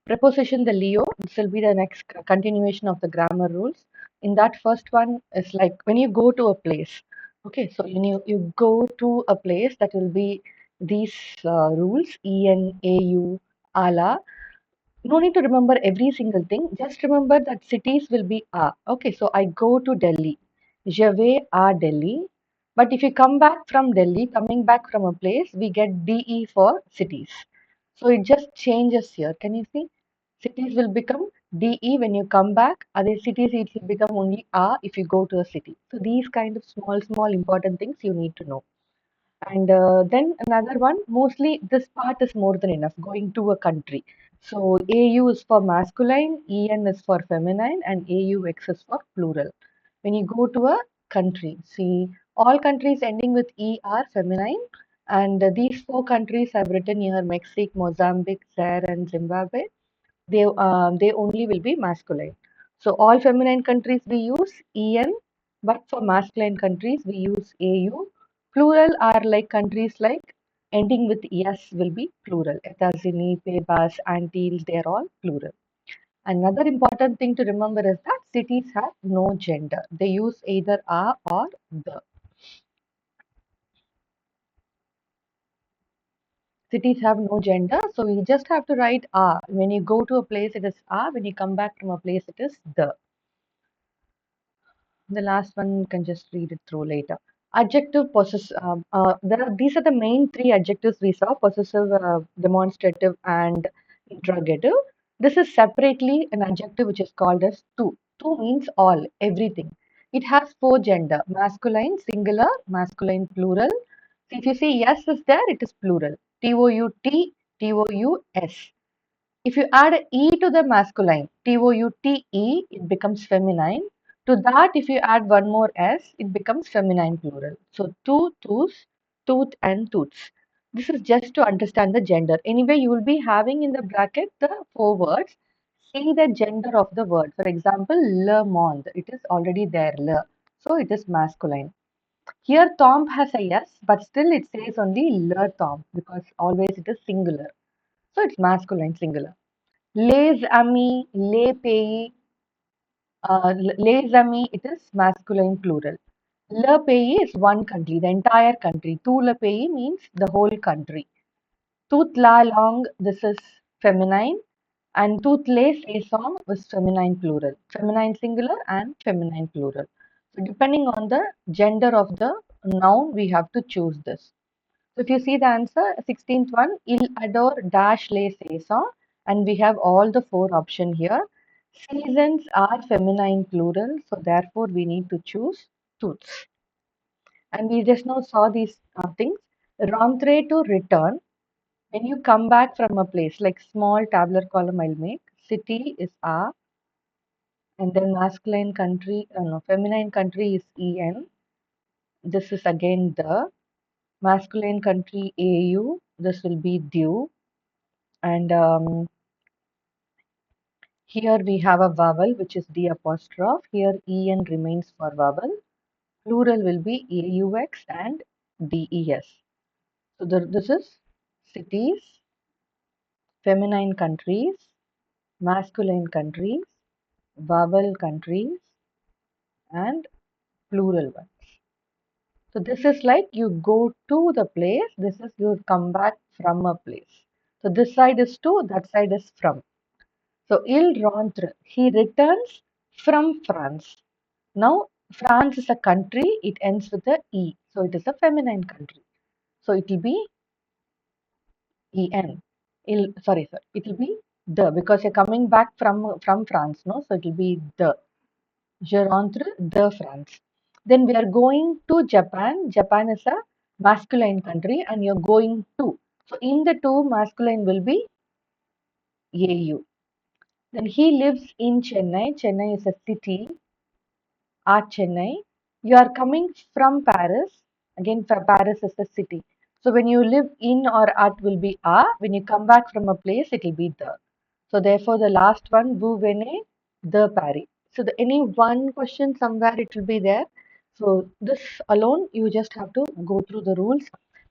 Preposition the Leo. This will be the next continuation of the grammar rules. In that first one is like when you go to a place. Okay, so you go to a place, that will be these rules: en, au, ala. No need to remember every single thing. Just remember that cities will be a. Okay, so I go to Delhi. Je vais à Delhi. But if you come back from Delhi, coming back from a place, we get de for cities. So it just changes here. Can you see? Cities will become de when you come back. Other cities, it will become only a if you go to a city. So these kind of small important things you need to know. And then another one, mostly this part is more than enough, going to a country. So AU is for masculine, EN is for feminine, and AUX is for plural. When you go to a country, see all countries ending with E are feminine, and these four countries I've written here: Mexico, Mozambique, Zaire, and Zimbabwe. They only will be masculine. So all feminine countries we use en, but for masculine countries we use au. Plural are like countries like ending with es will be plural. Etazini, Pebas, Antilles, they are all plural. Another important thing to remember is that cities have no gender. They use either a or the. Cities have no gender, so we just have to write a. When you go to a place, it is a. When you come back from a place, it is the. The last one you can just read it through later. Adjective, possess. These are the main three adjectives we saw: possessive, demonstrative, and interrogative. This is separately an adjective which is called as tu. Tu means all, everything. It has four gender: masculine, singular, masculine, plural. If you see yes is there, it is plural. Tout, tous. If you add a e to the masculine, toute, it becomes feminine. To that, if you add one more s, it becomes feminine plural. So, two, tus, tooth, and toots. This is just to understand the gender. Anyway, you will be having in the bracket the four words. See the gender of the word. For example, le monde. It is already there, le. So, it is masculine. Here, tomb has a yes, but still it says only le tomb because always it is singular. So, it's masculine, singular. Les amis, les pays, les amis, it is masculine plural. Le pays is one country, the entire country. Tout le pays means the whole country. Toute la langue, this is feminine. And toutes les saisons was feminine plural. Feminine singular and feminine plural. So depending on the gender of the noun, we have to choose this. So if you see the answer, 16th one, il adore dash les saisons, and we have all the four options here. Seasons are feminine plural, so therefore we need to choose toutes. And we just now saw these things. Rentre to return. When you come back from a place, like small tabular column I'll make. City is a, and then masculine country, no, feminine country is en. This is again the. Masculine country AU, this will be due. And here we have a vowel which is D apostrophe. Here EN remains for vowel. Plural will be AUX and DES. So this is cities, feminine countries, masculine countries, vowel countries, and plural ones. So this is like you go to the place, this is you come back from a place. So this side is to, that side is from. So il rentre, he returns from France. Now France is a country, it ends with a E. So it is a feminine country. So it will be en. It will be the, because you're coming back from France, no? So it will be the. Je rentre de France. Then we are going to Japan. Japan is a masculine country and you're going to. So in the two, masculine will be AU. Then he lives in Chennai. Chennai is a city at Chennai. You are coming from Paris. Again, Paris is a city. So when you live in or at will be a. When you come back from a place, it will be the. So therefore, the last one, vous venez de Paris. So any one question somewhere it will be there. So this alone, you just have to go through the rules.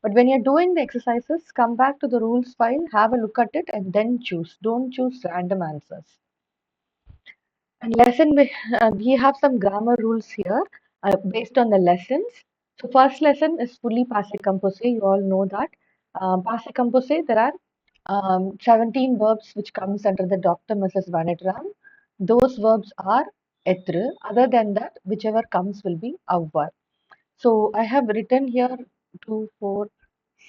But when you're doing the exercises, come back to the rules file, have a look at it, and then choose. Don't choose random answers. And we have some grammar rules here based on the lessons. So first lesson is fully passive composé. You all know that. Passive composé, there are 17 verbs which comes under the Dr. Mrs. Vanetram. Those verbs are etre. Other than that, whichever comes will be avoir. So I have written here 2, 4,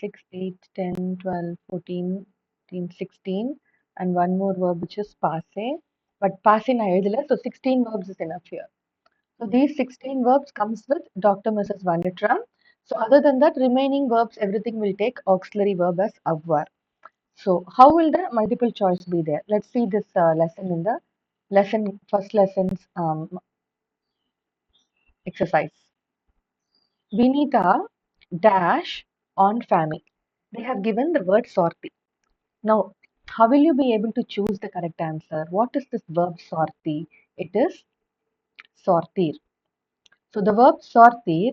6, 8, 10, 12, 14, 15, 16, and one more verb which is passe. But passe na எழுதல, so 16 verbs is enough here. So these 16 verbs comes with Dr. Mrs. Vanitram. So other than that, remaining verbs, everything will take auxiliary verb as avoir. So how will the multiple choice be there? Let's see this lesson in the first lessons exercise. Vinita dash on family. They have given the word sorti. Now, how will you be able to choose the correct answer? What is this verb sorti? It is sortir. So the verb sortir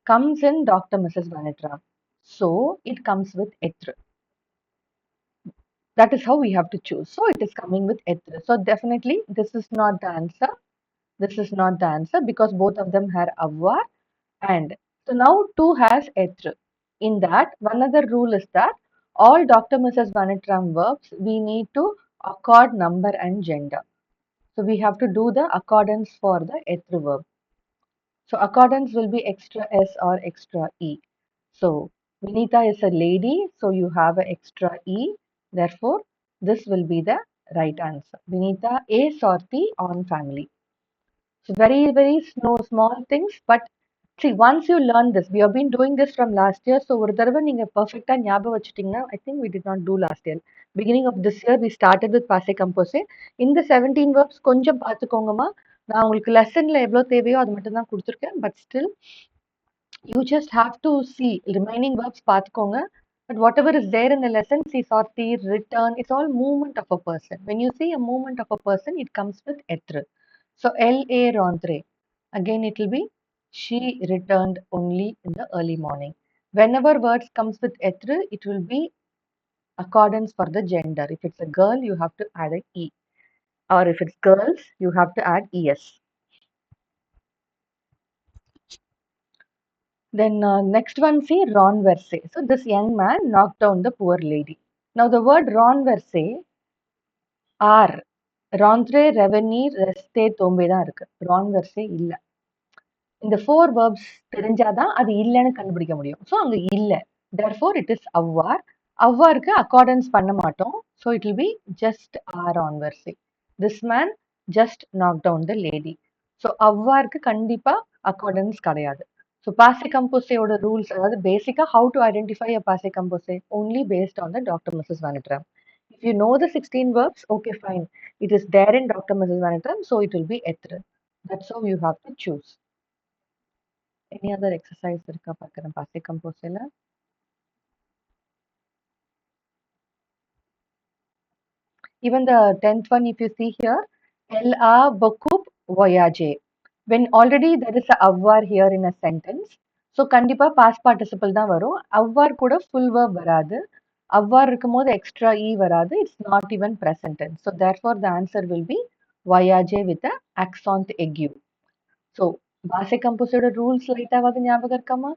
comes in Dr. Mrs. Vanitra. So it comes with etre. That is how we have to choose. So it is coming with etre. So definitely this is not the answer. This is not the answer because both of them have avoir. And so now 2 has etre. In that, one other rule is that all Dr. Mrs. Vanitram verbs, we need to accord number and gender. So we have to do the accordance for the etre verb. So accordance will be extra S or extra E. So Vinita is a lady, so you have an extra E. Therefore, this will be the right answer. Vinita a sorti on family. So very small things, but see, once you learn this, we have been doing this from last year. So ஒரு தடவை நீங்க perfect-ஆ ஞாபகம் வச்சுட்டீங்கன்னா, I think we did not do last year. Beginning of this year, we started with passe composé. இந்த 17 verbs கொஞ்சம் பார்த்துக்கோங்கம்மா. நான் உங்களுக்கு லெசன்ல எவ்வளவு தேவையோ அது மட்டும் தான் கொடுத்துருக்கேன். But still, you just have to see remaining verbs பார்த்துக்கோங்க. But whatever is there in the lesson, see sortir, return, it's all movement of a person. When you see a movement of a person, it comes with être. So L.A. rentre. Again, it will be she returned only in the early morning. Whenever words comes with être, it will be accordance for the gender. If it's a girl, you have to add an E. Or if it's girls, you have to add ES. Then next one, see renverse. So this young man knocked down the poor lady. Now the word renverse R. Rentre, revenir, reste, tombe தான் இருக்கு. Renverse இல்ல. இந்த 4 verbs தெரிஞ்சாதான் அது இல்லைன்னு கண்டுபிடிக்க முடியும். So அங்க இல்ல. Therefore it is avoir. அவ்வாருக்கு accordance பண்ண மாட்டோம். So it will be just R renverse. This man just knocked down the lady. So அவ்வாருக்கு கண்டிப்பா accordance கிடையாது. So passive composé ஓட rules அதாவது பேசிக்கா how to identify a passive composé only based on the Dr. Mrs. Vanitram. If you know the 16 verbs, okay, fine. It is there in Dr. Mrs. Vanitram, so it will be etre. That's how you have to choose. Any other exercise இருக்கா பார்க்குறேன் passive composéல. Even the 10th one, if you see here, elle a beaucoup voyagé. When already there is a avoir here in a sentence, so கண்டிப்பா past participle தான் வரும். avoir கூட full verb வராது. avoir இருக்கும்போது extra e வராது. It's not even present tense. So therefore the answer will be voyagé with a accent aigu. So passive composéட rules லைட்டாவது ஞாபகம் இருக்காமா?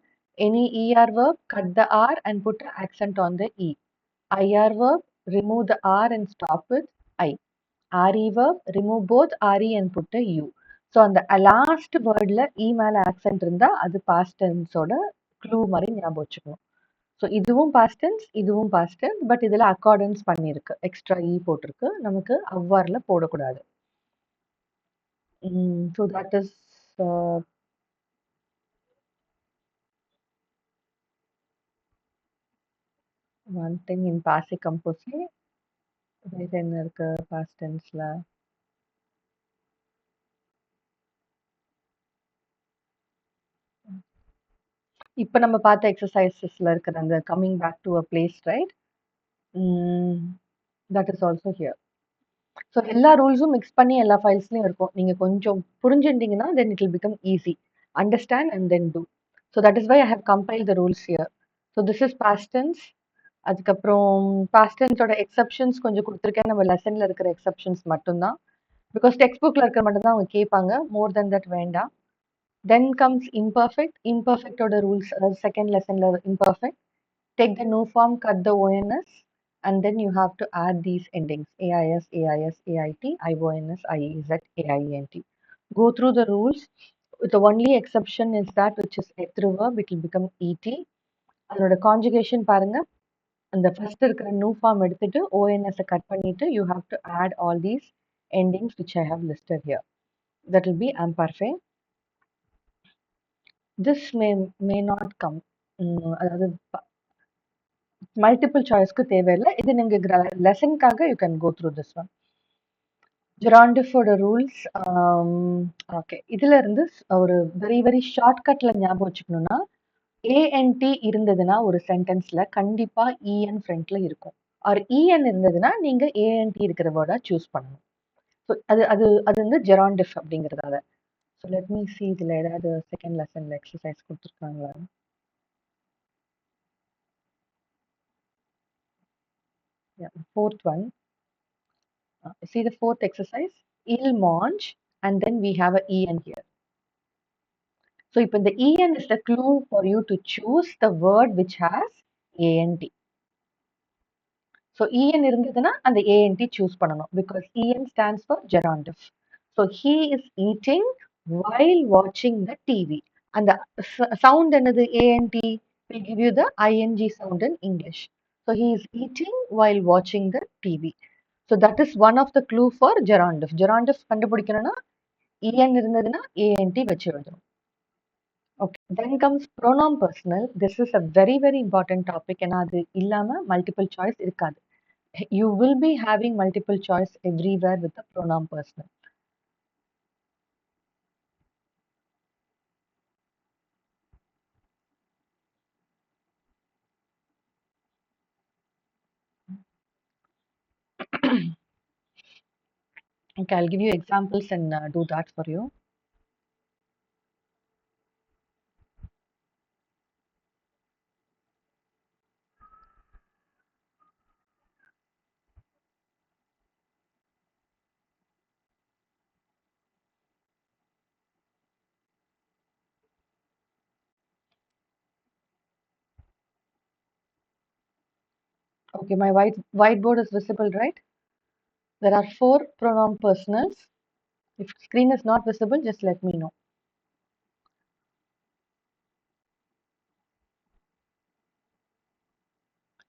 Any er verb, cut the r and put an accent on the e. IR verb, remove the R and stop with I. RE verb, remove both RE and put a U. So அந்த last wordல E மேல accent இருந்தா அது past tense ஓட clue மாதிரி ஞாபகம் வச்சுக்கணும். So இதுவும் past tense, இதுவும் past tense, but இதுல accordance பண்ணிருக்கு. Extra E போட்டிருக்கு. நமக்கு அவ்வாறுல போடக்கூடாது. So that is one thing in passive composé. வேற என்ன இருக்கு past tenseல? இப்ப நம்ம பார்த்த எக்ஸசைசஸ்ல இருக்கிற அந்த coming back to a place right that is also here. So எல்லா ரூல்ஸும் மிக்ஸ் பண்ணி எல்லா ஃபைல்ஸ்லையும் இருக்கும். நீங்க கொஞ்சம் புரிஞ்சுட்டீங்கன்னா then it will become easy. Understand and then do. So that is why I have compile the rules here. So this is past tense. அதுக்கப்புறம் பாஸ்ட் டென்ஸோட எக்ஸப்ஷன்ஸ் கொஞ்சம் கொடுத்துருக்கேன். நம்ம லெசன்ல இருக்கிற எக்ஸப்ஷன்ஸ் மட்டும்தான். பிகாஸ் டெக்ஸ்ட் புக்ல இருக்க மட்டும்தான் அவங்க கேட்பாங்க. மோர் தென் தட் வேண்டாம். Then comes imperfect. இம்பர்ஃபெக்டோட ரூல்ஸ், அதாவது செகண்ட் லெசன்ல imperfect. Take the no form, cut the ONS, and then you have to add these endings: AIS, AIS, AIT, IONS, IEZ, AIENT. Go through the rules. The only exception is that which is through verb, it will become ET. அதோட conjugation பாருங்க. அந்த first இருக்கிற new form எடுத்துட்டு ONS cut பண்ணிட்டு you have to add all these endings which I have listed here. That will be imperfect. This may not come. அதாவது multiple சாய்ஸ்க்கு தேவையில்லை. இது நீங்க லெசனுக்காக you can go through this one. ஜெராண்டிஃபோட rules. Okay, இதுல இருந்து ஒரு வெரி வெரி ஷார்ட்கட்ல ஞாபகம் வச்சுக்கணும்னா, ஏஎன்டி இருந்ததுன்னா ஒரு சென்டென்ஸ்ல கண்டிப்பா இஎன் ஃப்ரண்ட்ல இருக்கும். ஆர் இஎன் இருந்ததுன்னா நீங்க ஏஎன்டி இருக்கிற வேர்டா சூஸ் பண்ணணும். ஸோ அது அது அது வந்து ஜெராண்டிஃப் அப்படிங்கிறதால. ஸோ லெட் மீ சி இதுல ஏதாவது செகண்ட் லெசன்ல எக்ஸசைஸ் கொடுத்துருக்காங்களா? Fourth one. See the fourth exercise. Il mange, and then we have a en here. So if the en is the clue for you to choose the word which has ant. So en irundhaduna and the ant choose பண்ணனும் because en stands for gerundive. So he is eating while watching the TV. And the sound another ant will give you the ing sound in English. So he is eating while watching the TV. So that is one of the clue for gerundive. Gerundive கண்டுபிடிக்கணும்னா en இருந்ததுன்னா ant வச்சு எழுதணும். Okay, then comes pronoun personal. This is a very very important topic. ஏன்னா அது இல்லாம multiple choice இருக்காது. You will be having multiple choice everywhere with the pronoun personal. Okay, I'll give you examples and do that for you. Okay, my whiteboard is visible, right? There are 4 pronoun personals. If screen is not visible, just let me know.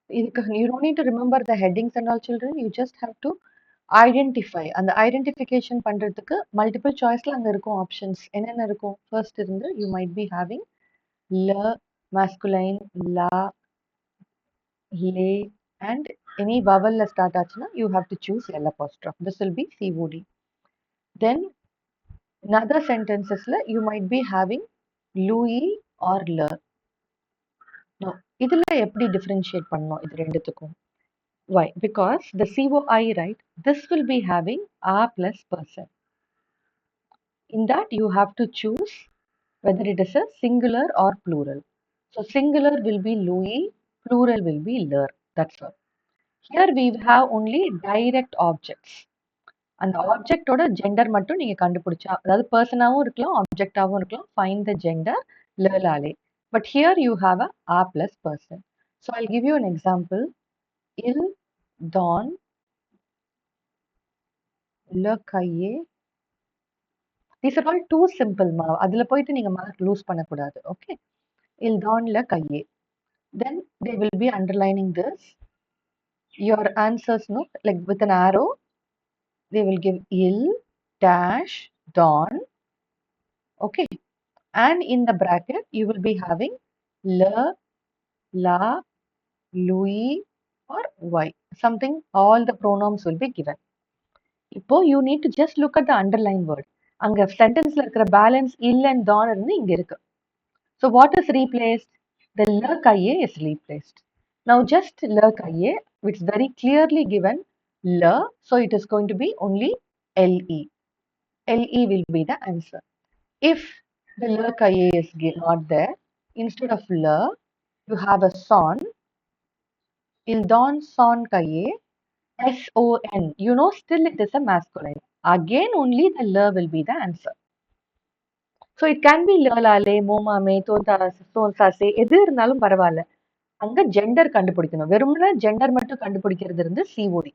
You don't need to remember the headings and all, children. You just have to identify. And the identification பண்றதுக்கு multiple choiceல அங்க இருக்கும் options. என்னென்ன இருக்கும்? First இருந்து you might be having la, masculine, la, le, and any vowel start ஆச்சுன்னா you have to choose L apostrophe. This will be COD. Then in other sentences you might be having Louis or le. Now இதுல எப்படி differentiate பண்ணணும் இது ரெண்டுத்துக்கும்? Why? Because the COI, right, this will be having a plus person. In that you have to choose whether it is a singular or plural. So singular will be Louis, plural will be leur. That's all. Here we have only direct objects. அந்த ஆப்ஜெக்டோட gender மட்டும் நீங்க கண்டுபிடிச்சா, அதாவது பர்சனாவும் இருக்கலாம், ஆப்ஜெக்டாவும் இருக்கலாம். Find the gender லாலே. But here you have a plus person. So I'll give you an example. Il donne le cahier. These are all too simple. அதுல போயிட்டு நீங்க மார்க் லூஸ் பண்ணக்கூடாது. Okay. Il donne le cahier. Then they will be underlining this. Your answers, no, like with an arrow, they will give il dash donne. Okay. And in the bracket, you will be having le, la, Louis, or Y. Something, all the pronouns will be given. இப்போ you need to just look at the underline word. அங்க சென்டென்ஸ்ல இருக்கிற balance will and தான் இருந்து இங்க இருக்கு. So what is replaced? The le cahier is replaced. Now just le cahier, which is very clearly given le, so it is going to be only le. Le will be the answer. If the le cahier is not there, instead of le, You have a son. Il don son kaye. son. You know, still it is a masculine. Again, only the la will be the answer. So it can be lale, momame, sose, எது இருந்தாலும் பரவாயில்ல. அங்க gender கண்டுபிடிக்கணும். வெறுமனே gender மட்டும் கண்டுபிடிக்கிறது இருந்து COD.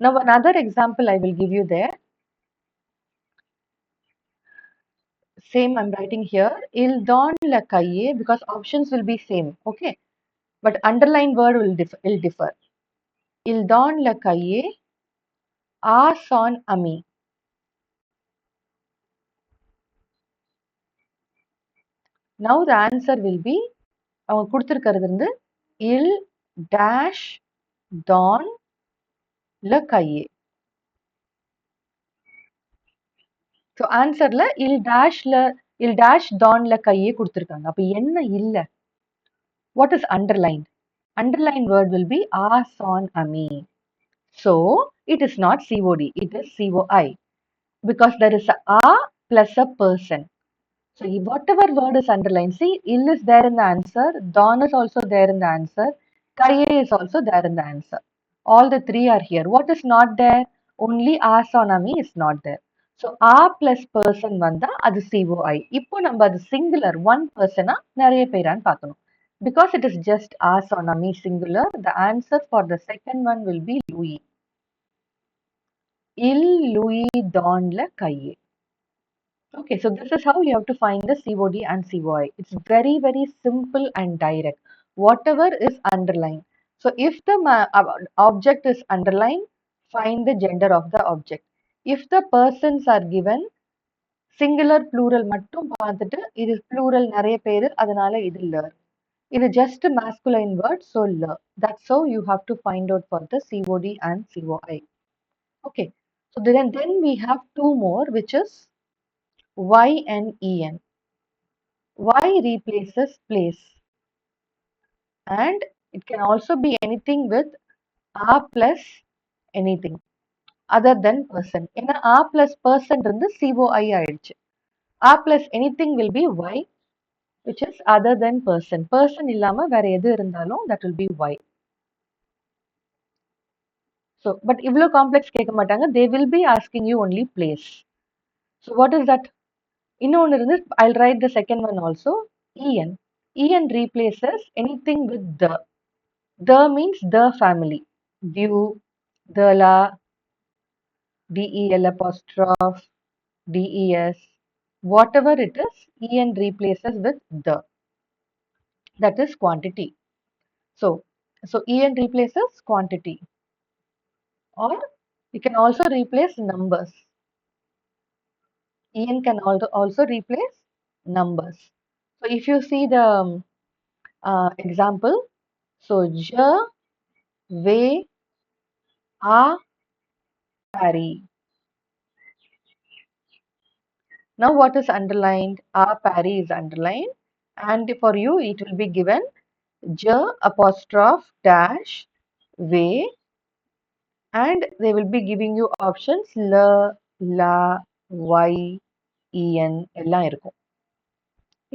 Now another example I will give you there. Same I'm writing here. Il don la cahier because options will be same. Okay. But underline word will differ. Il don la cahier a son ami. Now the answer will be அவங்க கொடுத்திருக்கிறது இருந்து il dash don le cahier. So answerல il dash don le cahier கொடுத்திருக்காங்க. அப்ப என்ன இல்ல? What is underlined? Underlined word will be a son ami. So it is not COD, it is COI because there is a plus a person. So whatever word is underlined, see, ill is there in the answer, don is also there in the answer, kaye is also there in the answer. All the three are here. What is not there? Only asonami is not there. So a plus person vanda adu COI. இப்போ நம்ம அது singular one person நிறைய பேரான்னு பார்க்கணும். Because it is just asonami singular, the answer for the second one will be Louis. Il Louis don le cahier. Okay, so this is how you have to find the COD and COI. It's very, very simple and direct. Whatever is underlined. So if the object is underlined, find the gender of the object. If the persons are given, singular, plural மட்டும் பார்த்துட்டு இது plural நிறைய பேரு அதனால இது ler. இது just a masculine word, so ler. That's how you have to find out for the COD and COI. Okay, so then we have two more, which is Y and EN. Y replaces place and it can also be anything with a plus anything other than person. ஏன்னா a plus person இருந்து COI ஆயிடுச்சு. A plus anything will be Y, which is other than person. Person இல்லாம வேற எது இருந்தாலும் that will be Y. So, but இவ்வளோ complex கேட்க மாட்டாங்க. They will be asking you only place. So, what is that? இன்னொன்று இருந்து I'll write the second one also. EN. EN replaces anything with the. The means the family. Dew, Dela, DEL apostrophe, DES, whatever it is, EN replaces with the. That is quantity. So EN replaces quantity. Or you can also replace numbers. EN can also replace numbers. So if you see the example, so je vais à Paris. Now what is underlined? A Paris is underlined and for you it will be given je apostrophe dash way and they will be giving you options la, la, y, en எல்லாம் இருக்கும்.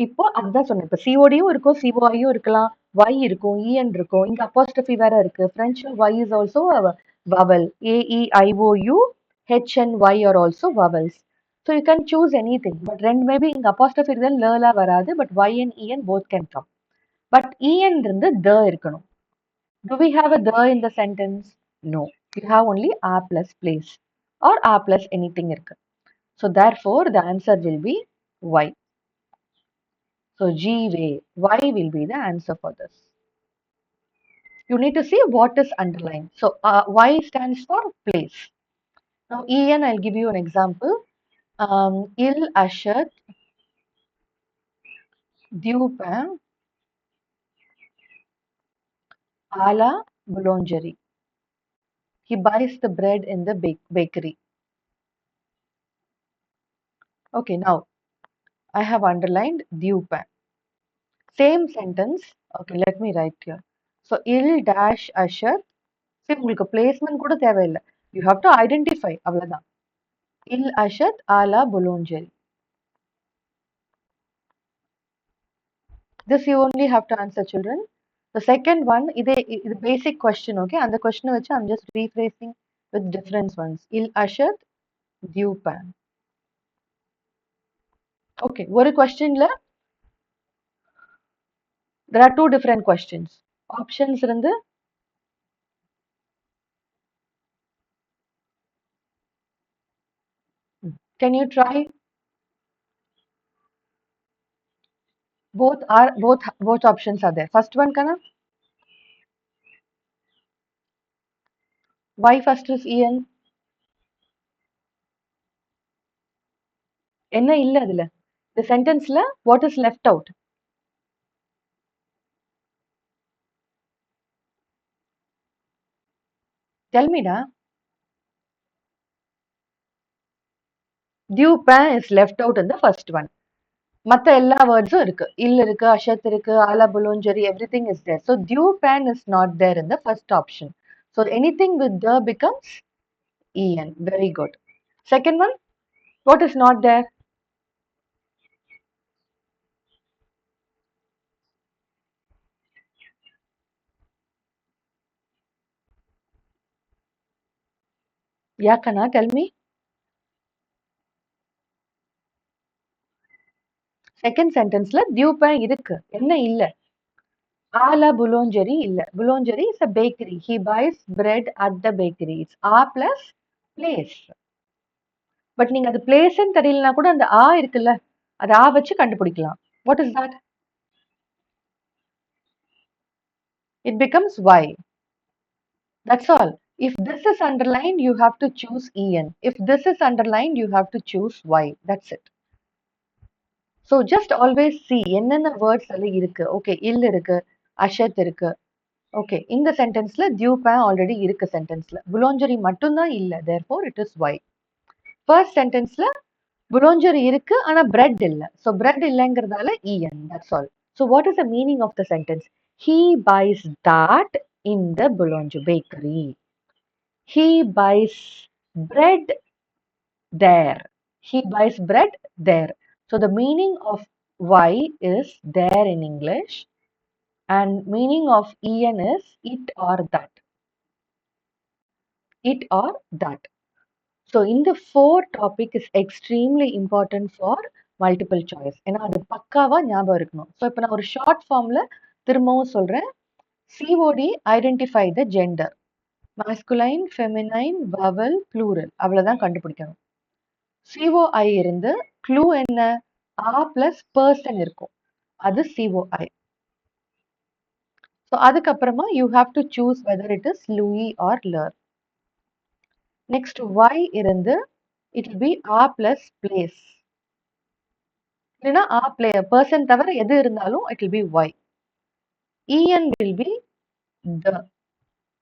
இப்போ அதுதான் சொன்னேன். இப்போ சிஓடியும் இருக்கும், சிஓஐயும் இருக்கலாம், y இருக்கும், en இருக்கும். இங்க apostrophe வேற இருக்கு. French y is also a vowel. A, E, I, O, U, H and Y are also vowels. So you can choose anything. But ரெண்டு maybe இங்க apostrophe இருந்தால் la வராது. But Y and En both can come. But En இருந்து the இருக்கணும். Do we have a the in the sentence? No. You have only a plus place or a plus anything இருக்கு. So therefore the answer will be Y. So G way, Y will be the answer for this. You need to see what is underlined. So Y stands for place. Now En, I'll give you an example. Il achète du pain à la boulangerie. He buys the bread in the bakery. Okay, now I have underlined du pain. Same sentence. Okay, let me write here. So il dash achète. See, உங்களுக்கு placement கூட தேவையில்லை. You have to identify. அவ்வளவுதான். Il achète à la boulangerie. This you only have to answer, children. The second one, is basic question, okay? And the question which I'm just rephrasing with different ones. Il achète du pain. Okay, one question la, there are two different questions. Options இருந்து, can you try? Both options are there. First one, kana? Why first is Ian? என்ன இல்ல அதுல? The sentenceல what is left out? Tell me da. Du pain is left out in the first one. மத்த எல்லா வேர்ட்ஸும் இருக்கு. இல் இருக்கு, அஷத் இருக்கு, ஆலா புலோஞ்சரி, everything is there. So du pain is not there in the first option. So anything with the becomes en. Very good. Second one, what is not there? Yakana, tell me. Second sentenceல du pain இருக்கு. என்ன இல்ல? ஆலா புலோஞ்சரி இல்ல. Boulangerie is a bakery. He buys bread at the bakery. It's a plus place. But நீங்க அது பிளேஸ்ன்னு தெரியலனா கூட அந்த ஆ இருக்குல்ல, அது ஆ வச்சு கண்டுபிடிக்கலாம். What is that? It becomes Y. That's all. If this is underlined, you have to choose En. If this is underlined, you have to choose Y. That's it. So just always see என்னென்ன words எல்லாம் இருக்கு. Okay, இல் இருக்கு, அஷத் இருக்கு. Okay, இந்த சென்டென்ஸ்ல due pan already இருக்கு சென்டென்ஸ்ல. புலோஞ்சரி மட்டும்தான் இல்ல. Therefore it is Y. First சென்டென்ஸ்ல புலோஞ்சரி இருக்கு ஆனா பிரெட் இல்ல. So bread இல்லைங்கிறதால En. That's all. So what is the meaning of the sentence? He buys that in the boulangerie bakery. He buys bread there. He buys bread there. So the meaning of Y is there in English and meaning of En is it or that. It or that. So in the four topic is extremely important for multiple choice. ஏன்னா அது பக்காவா ஞாபகம் இருக்கணும். So இப்போ நான் ஒரு short ஃபார்ம்ல திரும்பவும் சொல்றேன். COD identify the gender. Masculine, feminine, vowel, plural அவ்வளவுதான் கண்டுபிடிக்கணும். COI இருந்து க்ளூ என்ன? ஆ பிளஸ் பர்சன் இருக்கும். அது COI. ஸோ அதுக்கப்புறமா you have to choose whether it is லூயி ஆர் லர். நெக்ஸ்ட் Y இருந்து இட் வில் பி ஆ பிளஸ் பிளேஸ். இல்லைன்னா ஆ பிளே பர்சன் தவிர எது இருந்தாலும் it will be Y. EN will be த.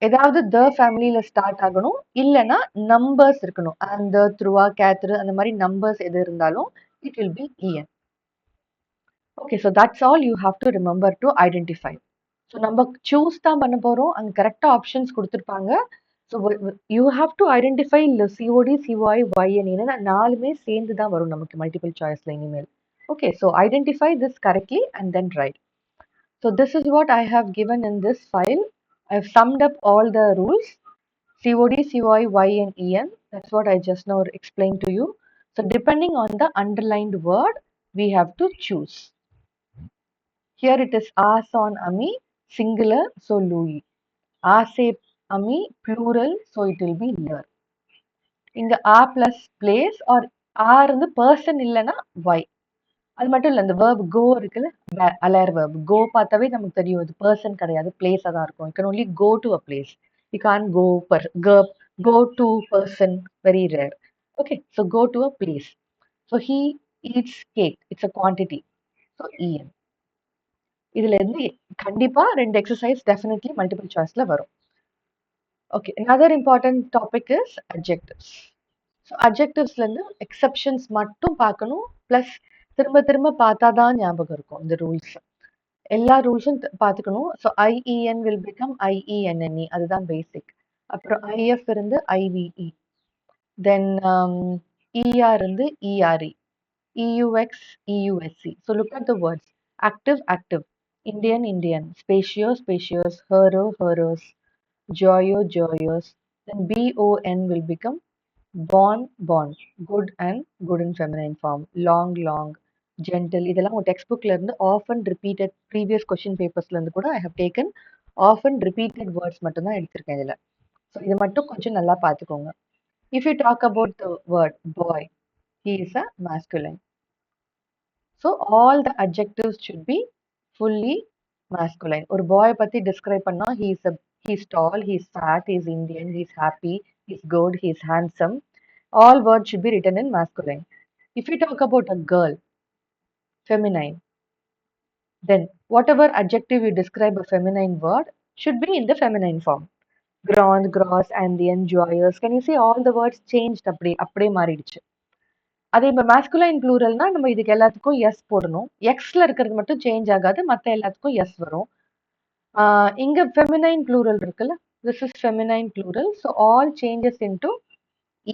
ஏதாவது த ஃபேமிலியில ஸ்டார்ட் ஆகணும். இல்லைன்னா நம்பர்ஸ் இருக்கணும். அந்த த்ரூவா கேத்ரு அந்த மாதிரி நம்பர்ஸ் எது இருந்தாலும் it will B EN. Okay, so that's all you have to remember to identify. So நம்ம சூஸ் தான் பண்ண போறோம். அங்க கரெக்டா ஆப்ஷன்ஸ் கொடுத்துருப்பாங்க. So you have to identify COD, COI, yn ஏன்னா நாலுமே சேர்ந்து தான் வரும் நமக்கு மல்டிபிள் சாய்ஸ்ல இனிமேல். Okay, so identify this correctly and then right. So this is what I have given in this file. I have summed up all the rules. COD, COI, Y and EN. That's what I just now explained to you. So depending on the underlined word, we have to choose. Here it is Asan Ami, singular, so Louis. Ase Ami, plural, so it will be Ler. In the A plus place or R in the person illana Y. அது மட்டும் இல்ல இந்த verb go இருக்குல்ல, அலையர் verb go பார்த்தாவே நமக்கு தெரியும் இது person கிடையாது, பிளேஸா தான் இருக்கும். You can only go to a place. You can't go to person, very rare. Okay, so go to a place. So he eats cake. It's a quantity. So EN. இதுல இருந்து கண்டிப்பா ரெண்டு எக்ஸசைஸ் டெஃபினெட்லி மல்டிபிள் சாய்ஸ்ல வரும். Okay, another important topic is adjectives. So அட்ஜெக்டிவ்ஸ்ல இருந்து exceptions மட்டும் பார்க்கணும். பிளஸ் திரும்ப திரும்ப பார்த்தா தான் ஞாபகம் இருக்கும் இந்த ரூல்ஸ். எல்லா ரூல்ஸும் பார்த்துக்கணும். So I E N will become I E N N E, அதுதான் பேசிக். அப்புறம் ஐஎஃப் இருந்து ஐவிஇ, தென் இஆர் இருந்து E R E, E U X, E U S C. So look at the words. Active, active. Indian, Indian. Spacious, spacious. Hero, heroes. Joyo, joyous. Then BON will become born, born. Good and good in feminine form. Long, long. Gentle. இதெல்லாம் ஒரு text புக்ல இருந்து often repeated previous question papersல இருந்து கூட I have taken often repeated words மட்டும் தான் எடுத்திருக்கேன் இதுல. So இது மட்டும் கொஞ்சம் நல்லா பார்த்துக்கோங்க. If you talk about the word boy, he is a masculine. So all the adjectives should be fully masculine. ஒரு boy பத்தி describe பண்ணா he's tall, he's fat, he's Indian, he's happy, he's good, he's handsome. All words should be written in masculine. If we talk about a girl, feminine, then whatever adjective you describe a feminine word should be in the feminine form. Grand, gross, Andean, joyous. Can you see all the words changed அப்படியே மாறிடுச்சு. அதே இப்போ masculine ப்ளூரல்னா நம்ம இதுக்கு எல்லாத்துக்கும் S போடணும். எக்ஸ்ல இருக்கிறது மட்டும் சேஞ்ச் ஆகாது. மற்ற எல்லாத்துக்கும் எஸ் வரும். இங்க ஃபெமினைன் ப்ளூரல் இருக்குல்ல, this is feminine plural. So all changes into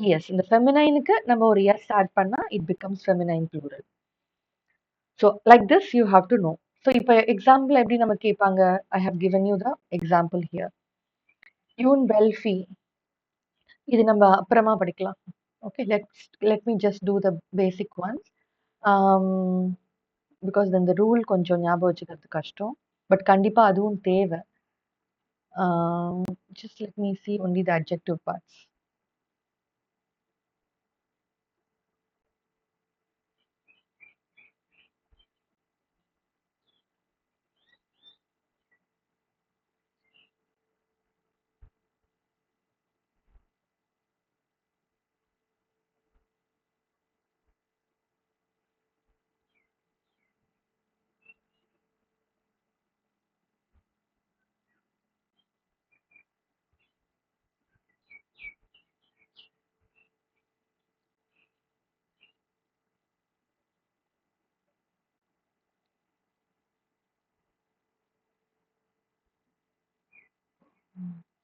E S. இந்த ஃபெமினைனுக்கு நம்ம ஒரு எஸ் ஆட் பண்ணா it becomes feminine plural. So like this you have to know. So இப்போ எக்ஸாம்பிள் எப்படி நம்ம கேட்பாங்க? I have given you the example here. யூன் வெல்ஃபி, இது நம்ம அப்புறமா படிக்கலாம். Okay, let me just do the basic ones. Um, because then the rule கொஞ்சம் ஞாபகம் வச்சுக்கிறது கஷ்டம். பட் கண்டிப்பா அதுவும் தேவை. Just let me see only the adjective parts.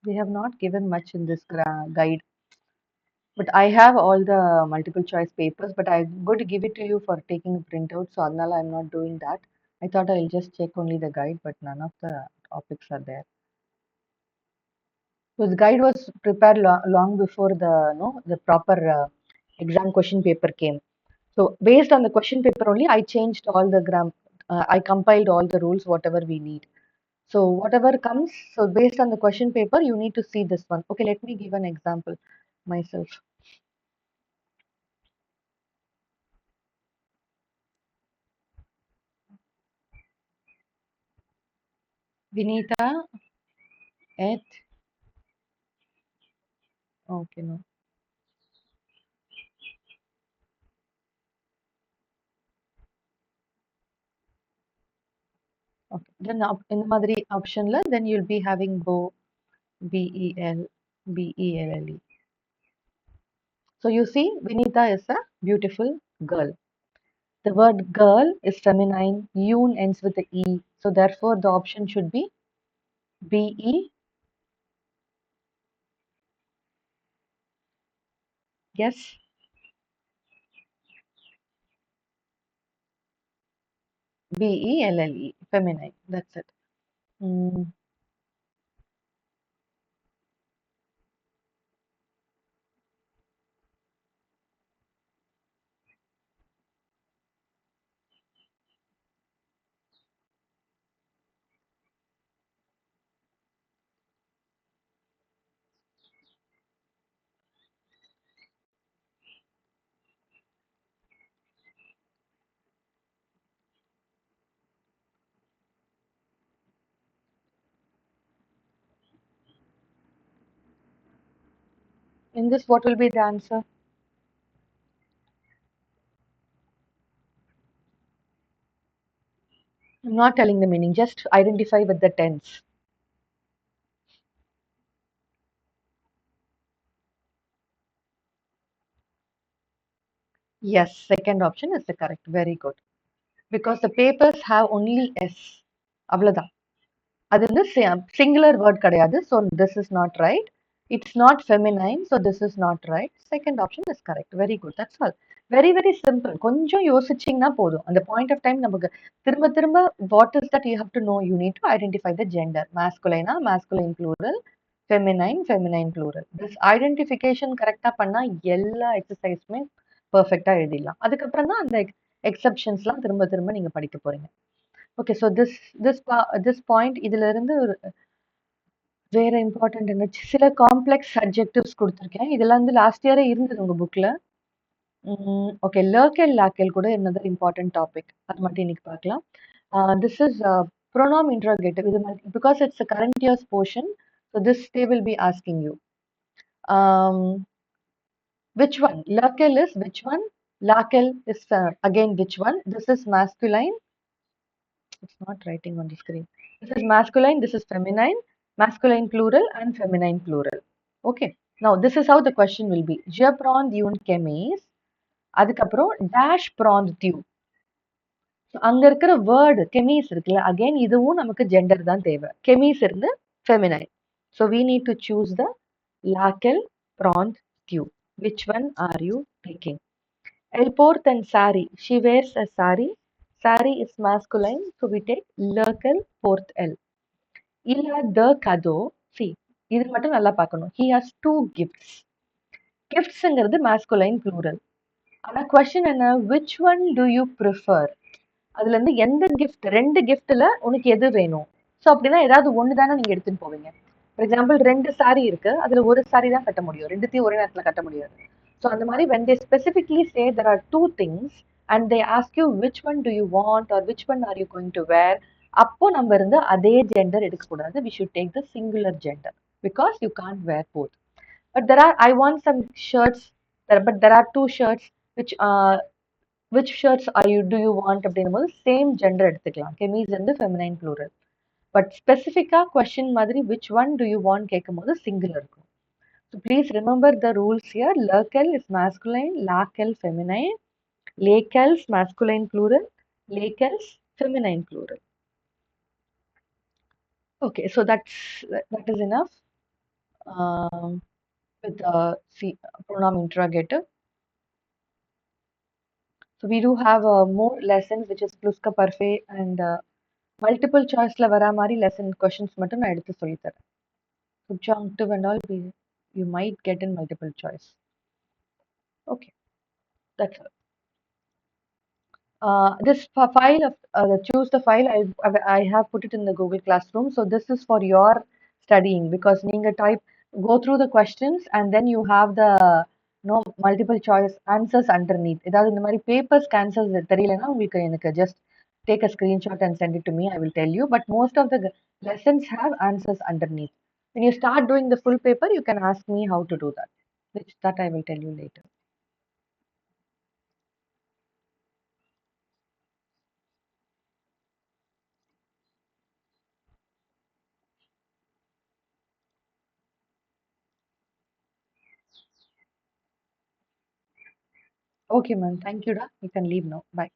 They have not given much in this guide. But I have all the multiple choice papers, but I'm going to give it to you for taking a printout. So Adnala, I'm not doing that. I thought I'll just check only the guide, but none of the topics are there. So the guide was prepared long before the proper exam question paper came. So based on the question paper only, I changed all the I compiled all the rules, whatever we need. So whatever comes, so based on the question paper, you need to see this one. Okay, let me give an example myself. Vinita at, okay, no. Okay. Then in the Madri option, then you'll be having B-E-L, B-E-L-L-E. So you see, Vinita is a beautiful girl. The word girl is feminine. Yoon ends with the E. So therefore, the option should be B-E. Yes, B-E-L-L-E. Feminine. That's it. Mm, in this, what will be the answer? I'm not telling the meaning. Just identify with the tense. Yes, second option is the correct. Very good. Because the papers have only S. அவ்வளவுதான். அது வந்து singular word கிடையாது. So this is not right. It's not feminine, so this is not right. Second option is correct. Very good. That's all. Very, very simple. கொஞ்சம் யோசிச்சீங்கன்னா போதும். அந்த point of time நமக்கு திரும்ப திரும்ப what is that you have to know? You need to identify the gender. Masculine, masculine plural. Feminine, feminine plural. This identification கரெக்டா பண்ணா எல்லா எக்ஸசைஸுமே பெர்ஃபெக்டா எழுதிடலாம். அதுக்கப்புறம் தான் அந்த எக்ஸெப்ஷன்ஸ்லாம் திரும்ப திரும்ப நீங்க படிக்க போறீங்க. ஓகே, ஸோ திஸ் பாயிண்ட் இதுல இருந்து வேற இம்பார்ட்டன்ட் இருந்துச்சு. சில காம்ப்ளெக்ஸ் அட்ஜெக்டிவ்ஸ் குடுத்துருக்கேன். இதெல்லாம் வந்து லாஸ்ட் இயரே இருந்தது உங்க புக்ல. ஓகே. லர்க்கல், லாக்கல் கூட another important டாபிக். அது மட்டும் இன்னைக்கு பார்க்கலாம். This is pronoun interrogative. இது because it's a current year's portion, so this they will be asking you. Um, which one? Lurkel is which one? Lakel is again which one? This is masculine. It's not writing on the screen. This is masculine, this is feminine, masculine plural and feminine plural. Okay. Now this is how the question will be. Je prends une chemise. அதுக்கப்புறம் dash prends tu. So, அங்க இருக்கிற word கெமீஸ் இருக்குல்ல again இதுவும் நமக்கு gender தான் தேவை. கெமீஸ் இருந்து feminine. So we need to choose the lakel prends tu. Which one are you taking? Elle porte un sari. She wears a sari. Sari is masculine, so we take lequel porte elle. Il a the cadeau. See, இது மட்டும் நல்லா பார்க்கணும். He has two gifts. கிஃப்ட்ஸ்ங்கிறது masculine plural. ஆனா question என்ன? which one do you prefer? அதுல இருந்து எந்த gift, ரெண்டு கிஃப்ட்ல உனக்கு எது வேணும்? ஸோ அப்படின்னா ஏதாவது ஒன்று தானே நீங்க எடுத்துன்னு போவீங்க. ஃபார் எக்ஸாம்பிள் ரெண்டு சாரி இருக்கு, அதுல ஒரு சாரி தான் கட்ட முடியும், ரெண்டுத்தையும் ஒரே நேரத்துல கட்ட முடியாது. ஸோ அந்த மாதிரி when they specifically say there are two things and they ask you which one do you want or which one are you going to wear, அப்போ நம்ம இருந்து அதே ஜெண்டர் எடுக்கக்கூடாது. we should take the singular gender because you can't wear both. But there are, I want some shirts, but there are two shirts which which shirts are you do you want அப்படின்னும்போது same gender எடுத்துக்கலாம். கெமீஸ் வந்து feminine plural. But ஸ்பெசிஃபிக்கா question மாதிரி which one do you want கேட்கும்போது single இருக்கும். So please remember the rules here. Lurkel is masculine, lakel feminine, lakels masculine plural, lakels feminine plural. Okay, so that is enough with see pronoun interrogative. So we do have more lessons which is pluska parfait and multiple சாய்ஸ்ல வரா மாதிரி lesson questions மட்டும் நான் எடுத்து சொல்லி தரேன். Subjunctive and all you might get in multiple choice. Okay, that's all. This file of choose the file I have put it in the Google Classroom. So this is for your studying because நீங்க type go through the questions and then you have the no multiple choice answers underneath. ஏதாவது இந்த மாதிரி papers answers தெரியலனா உங்களுக்கு எனக்கு just take a screenshot and send it to me. I will tell you. But most of the lessons have answers underneath. When you start doing the full paper, you can ask me how to do that, which that I will tell you later. Okay, man. Thank you, da. You can leave now. Bye.